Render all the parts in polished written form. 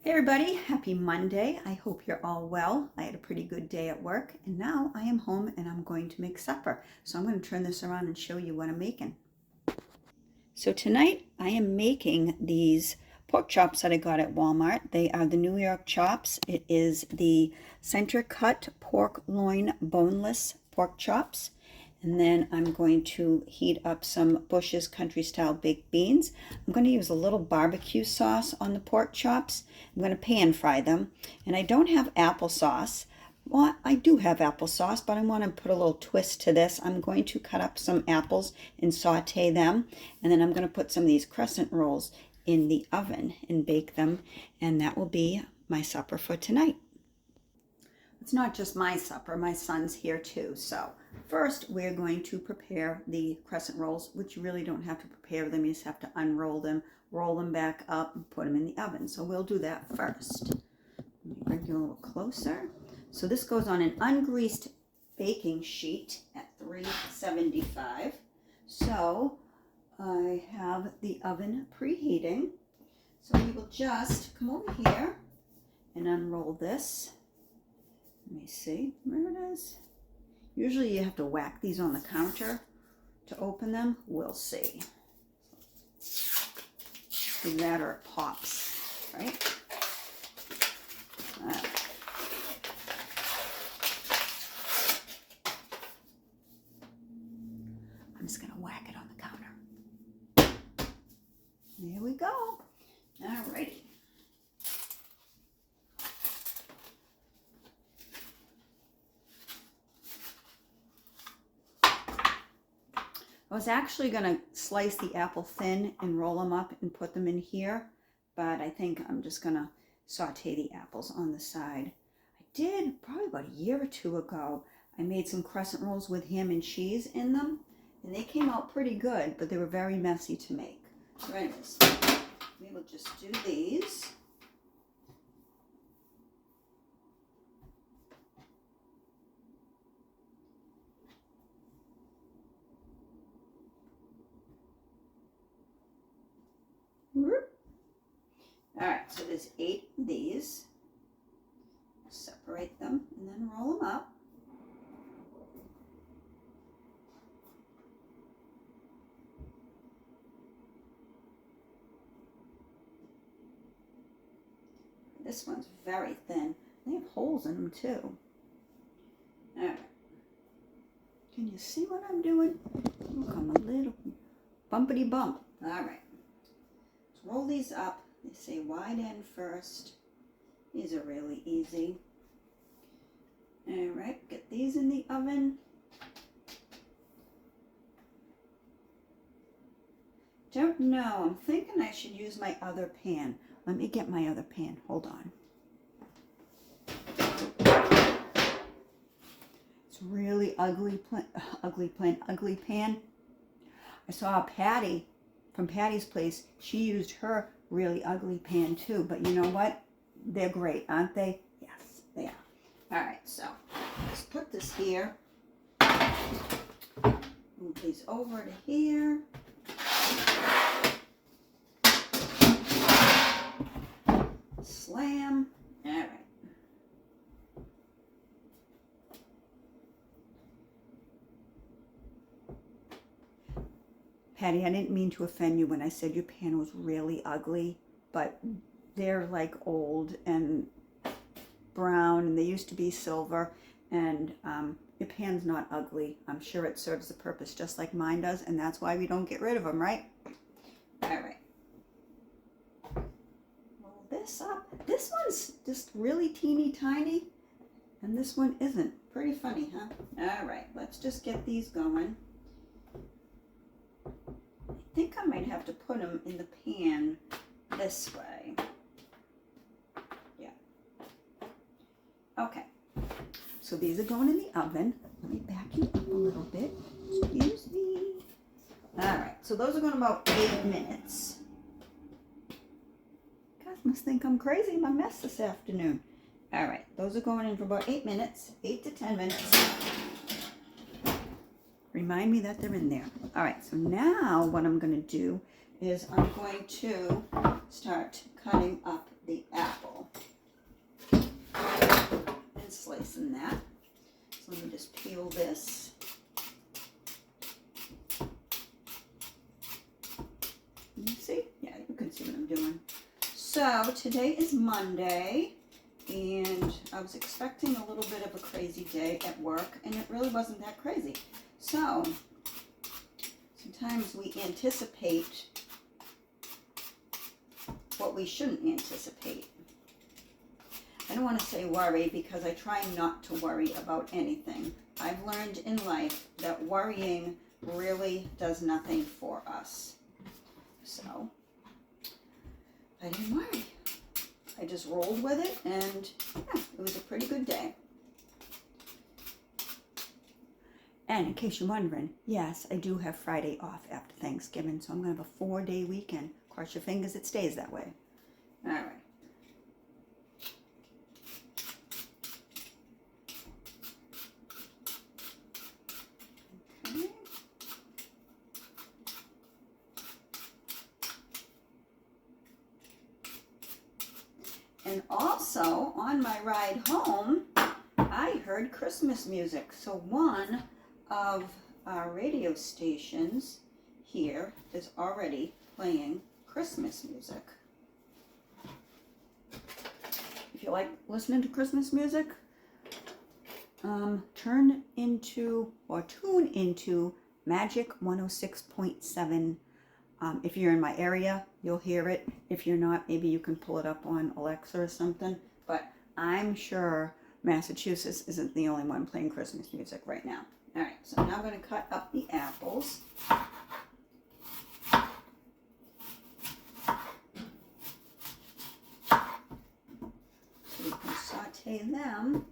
Hey everybody, happy Monday. I hope you're all well. I had a pretty good day at work and now I am home and I'm going to make supper. So I'm going to turn this around and show you what I'm making. So tonight I am making these pork chops that I got at Walmart. They are the New York chops. It is the center cut pork loin boneless pork chops. And then I'm going to heat up some Bush's Country Style baked beans. I'm going to use a little barbecue sauce on the pork chops. I'm going to pan fry them. And I don't have applesauce. Well, I do have applesauce, but I want to put a little twist to this. I'm going to cut up some apples and saute them. And then I'm going to put some of these crescent rolls in the oven and bake them. And that will be my supper for tonight. It's not just my supper, my son's here too. So first we're going to prepare the crescent rolls, which you really don't have to prepare them. You just have to unroll them, roll them back up and put them in the oven. So we'll do that first. Let me bring you a little closer. So this goes on an ungreased baking sheet at 375. So I have the oven preheating. So we will just come over here and unroll this. Let me see, where it is. Usually you have to whack these on the counter to open them. We'll see. Either that or it pops, right? I'm just gonna whack it on the counter. There we go. All righty. I was actually going to slice the apple thin and roll them up and put them in here, but I think I'm just going to saute the apples on the side. I did probably about a year or two ago. I made some crescent rolls with ham and cheese in them, and they came out pretty good, but they were very messy to make. So anyways, we will just do these. All right, so there's 8 of these. Separate them and then roll them up. This one's very thin. They have holes in them too. All right. Can you see what I'm doing? Look, I'm a little bumpity bump. All right. Let's roll these up. They say wide end first. These are really easy. All right, get these in the oven. Don't know, I'm thinking I should use my other pan. Let me get my other pan, hold on. It's really ugly pan. I saw a Patty from Patty's place. She used her really ugly pan too, but you know what? They're great, aren't they? Yes, they are. All right, so let's put this here. Move these over to here. Slam. All right. Patty, I didn't mean to offend you when I said your pan was really ugly, but they're like old and brown, and they used to be silver, and your pan's not ugly. I'm sure it serves the purpose just like mine does, and that's why we don't get rid of them, right? All right. Roll this up. This one's just really teeny tiny, and this one isn't. Pretty funny, huh? All right, let's just get these going. I think I might have to put them in the pan this way. Yeah. Okay. So these are going in the oven. Let me back you up a little bit. Excuse me. All right. So those are going about 8 minutes. You guys must think I'm crazy in my mess this afternoon. All right. Those are going in for about 8 minutes. 8 to 10 minutes. Remind me that they're in there. All right, so now what I'm going to do is I'm going to start cutting up the apple. than that. So let me just peel this. You see? Yeah, you can see what I'm doing. So today is Monday, and I was expecting a little bit of a crazy day at work, and it really wasn't that crazy. So sometimes we anticipate what we shouldn't anticipate. I don't want to say worry because I try not to worry about anything. I've learned in life that worrying really does nothing for us. So I didn't worry. I just rolled with it, and yeah, it was a pretty good day. And in case you're wondering, yes, I do have Friday off after Thanksgiving, so I'm going to have a 4-day weekend. Cross your fingers it stays that way. All right. Okay. And also, on my ride home, I heard Christmas music. So one of our radio stations here is already playing Christmas music. If you like listening to Christmas music, tune into Magic 106.7. If you're in my area, you'll hear it. If you're not, maybe you can pull it up on Alexa or something. But I'm sure Massachusetts isn't the only one playing Christmas music right now. All right, so now I'm going to cut up the apples. So we can saute them.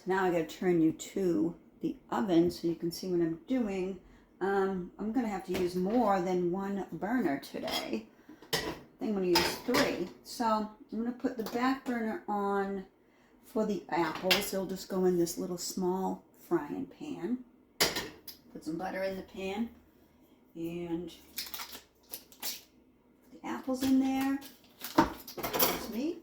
So now I got to turn you to the oven so you can see what I'm doing. I'm going to have to use more than one burner today. I think I'm going to use 3. So I'm going to put the back burner on for the apples. They'll just go in this little small frying pan. Put some butter in the pan and the apples in there. That's me.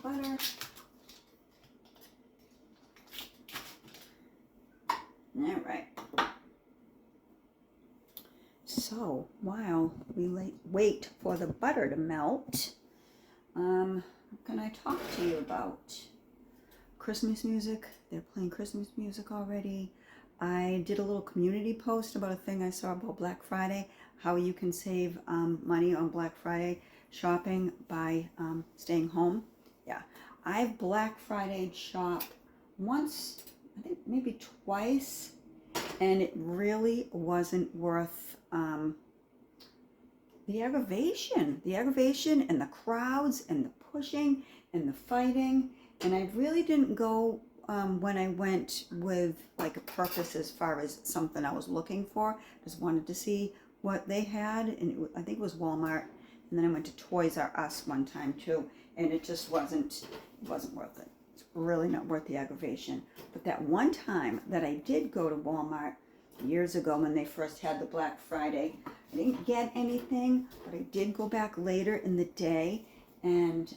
Butter. All right. So while we wait for the butter to melt, what can I talk to you about? Christmas music. They're playing Christmas music already. I did a little community post about a thing I saw about Black Friday, how you can save money on Black Friday shopping by staying home. Yeah, I've Black Friday shopped once, I think maybe twice, and it really wasn't worth the aggravation and the crowds and the pushing and the fighting. And I really didn't go when I went with like a purpose as far as something I was looking for. Just wanted to see what they had, and I think it was Walmart. And then I went to Toys R Us one time too, and it just wasn't worth it. It's really not worth the aggravation. But that one time that I did go to Walmart years ago when they first had the Black Friday, I didn't get anything, but I did go back later in the day, and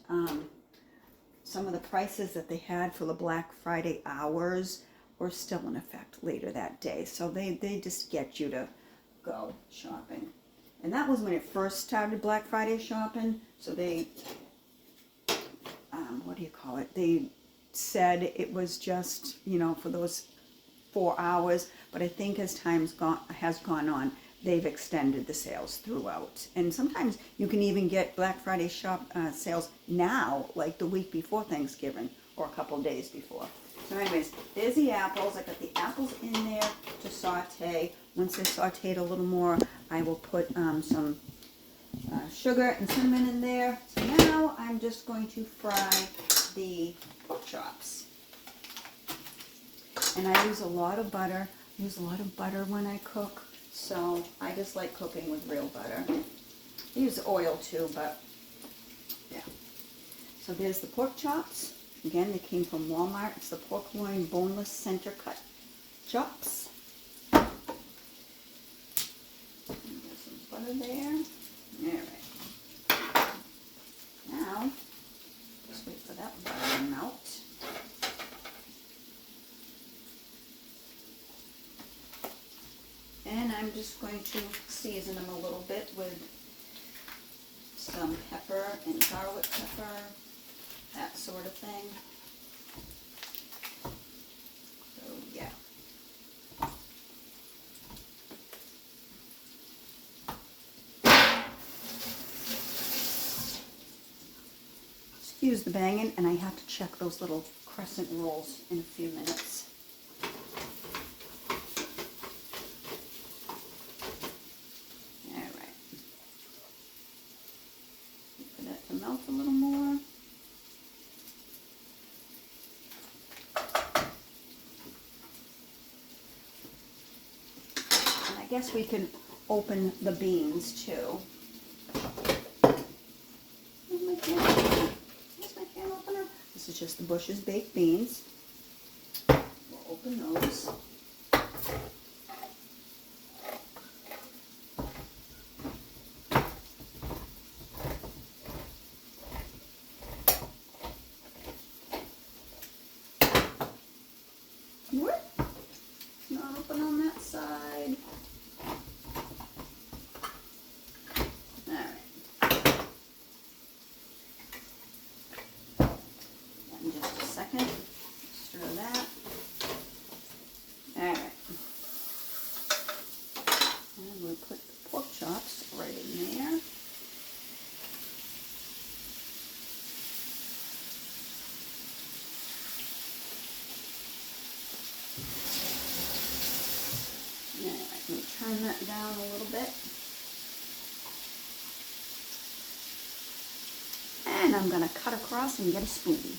some of the prices that they had for the Black Friday hours were still in effect later that day. So they just get you to go shopping. And that was when it first started, Black Friday shopping. So they, what do you call it? They said it was just, for those 4 hours, but I think as has gone on, they've extended the sales throughout. And sometimes you can even get Black Friday sales now, like the week before Thanksgiving or a couple days before. So anyways, there's the apples. I got the apples in there to saute. Once they're sauteed a little more, I will put some sugar and cinnamon in there. So now I'm just going to fry the pork chops. And I use a lot of butter. I use a lot of butter when I cook. So I just like cooking with real butter. I use oil too, but yeah. So there's the pork chops. Again, they came from Walmart. It's the pork loin boneless center cut chops. And there's some butter there. Alright. Now, just wait for that butter to melt. And I'm just going to season them a little bit with some pepper and garlic pepper, that sort of thing. So yeah. Excuse the banging, and I have to check those little crescent rolls in a few minutes. Alright. Wait for that to melt a little more. And I guess we can open the beans too. This is just the Bush's baked beans. We'll open those. What? Not open on that side. Stir that. Alright. And we'll put the pork chops right in there. Alright, let me turn that down a little bit. And I'm going to cut across and get a spoon.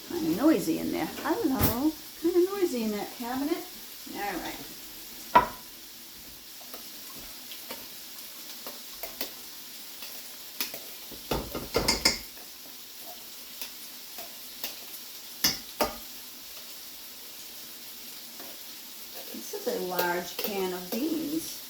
Kind of noisy in there. Hello. Kind of noisy in that cabinet. All right. This is a large can of beans.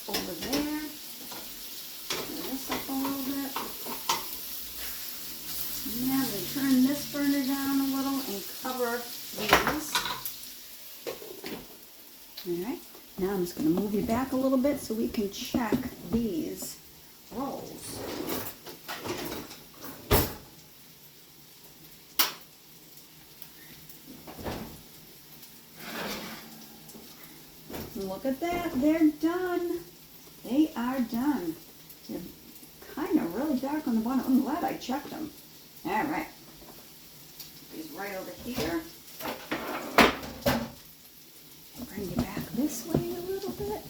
Over there. Turn this up a little bit. Now I'm going to turn this burner down a little and cover these. Alright, now I'm just going to move you back a little bit so we can check these rolls. Look at that, they're done. They are done. They're kind of really dark on the bottom. I'm glad I checked them. All right. Put these right over here. Bring you back this way a little bit.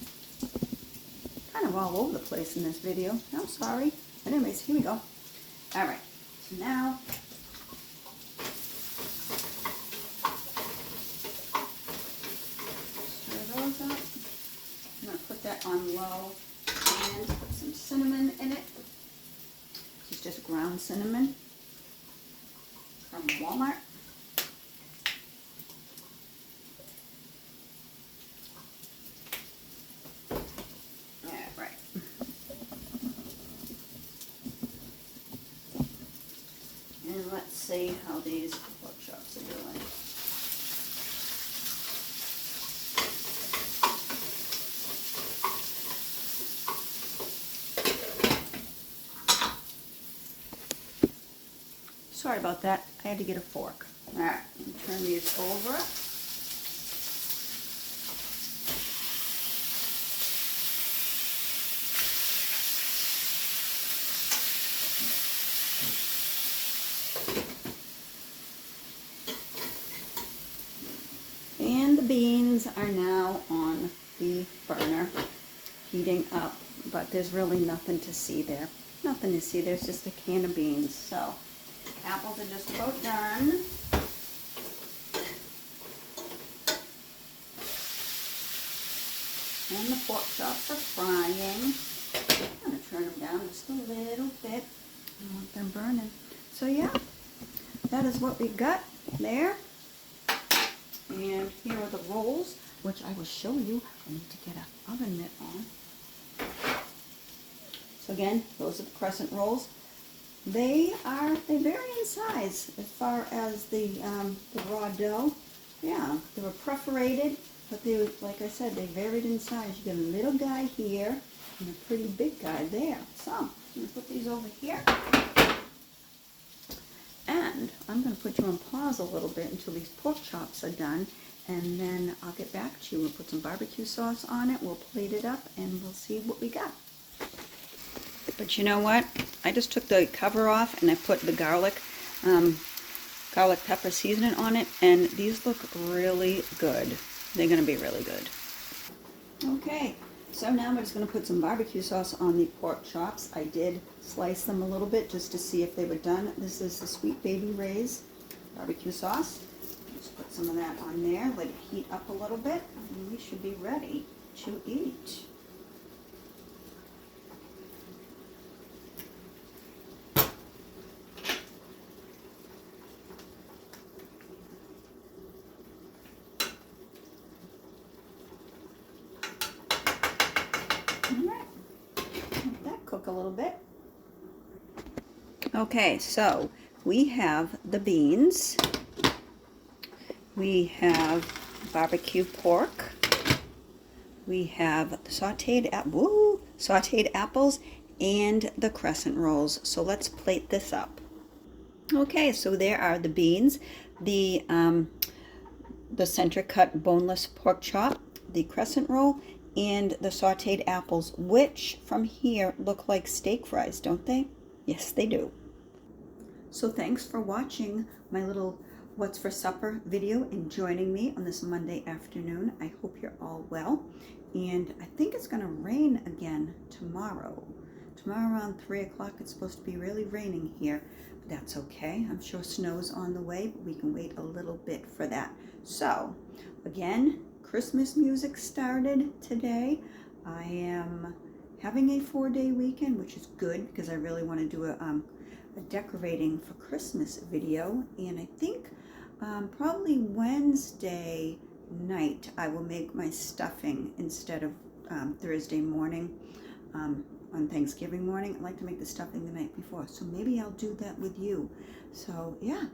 Kind of all over the place in this video. I'm sorry. But anyways, here we go. All right. So now stir those up. I'm going to put that on low and put some cinnamon in it. This is just ground cinnamon from Walmart. And And let's see how these pork chops are doing. Sorry about that. I had to get a fork. All right, turn these over. And the beans are now on the burner, heating up, but there's really nothing to see there. Nothing to see, there's just a can of beans. So, apples are just about done. And the pork chops are frying. I'm going to turn them down just a little bit. I don't want them burning. So yeah, that is what we got there. And here are the rolls, which I will show you. I need to get an oven mitt on. So again, those are the crescent rolls. They vary in size as far as the raw dough. Yeah, they were perforated, but they were, like I said, they varied in size. You get a little guy here and a pretty big guy there. So I'm going to put these over here. And I'm going to put you on pause a little bit until these pork chops are done, and then I'll get back to you. We'll put some barbecue sauce on it, we'll plate it up, and we'll see what we got. But you know what? I just took the cover off and I put the garlic pepper seasoning on it, and these look really good. They're going to be really good. Okay. So now I'm just going to put some barbecue sauce on the pork chops. I did slice them a little bit just to see if they were done. This is the Sweet Baby Ray's barbecue sauce. Just put some of that on there, let it heat up a little bit, and we should be ready to eat. A little bit. Okay, so we have the beans, we have barbecue pork, we have sauteed apples, and the crescent rolls. So let's plate this up. Okay, so there are the beans, the center cut boneless pork chop, the crescent roll, and the sauteed apples, which from here look like steak fries, don't they? Yes, they do. So thanks for watching my little What's for Supper video and joining me on this Monday afternoon. I hope you're all well. And I think it's going to rain again tomorrow. Tomorrow around 3 o'clock it's supposed to be really raining here. But that's okay. I'm sure snow's on the way, but we can wait a little bit for that. So, again, Christmas music started today. I am having a 4-day weekend, which is good because I really want to do a decorating for Christmas video. And I think probably Wednesday night I will make my stuffing instead of Thursday morning. On Thanksgiving morning, I like to make the stuffing the night before. So maybe I'll do that with you. So yeah,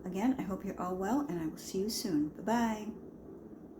again, I hope you're all well, and I will see you soon. Bye-bye.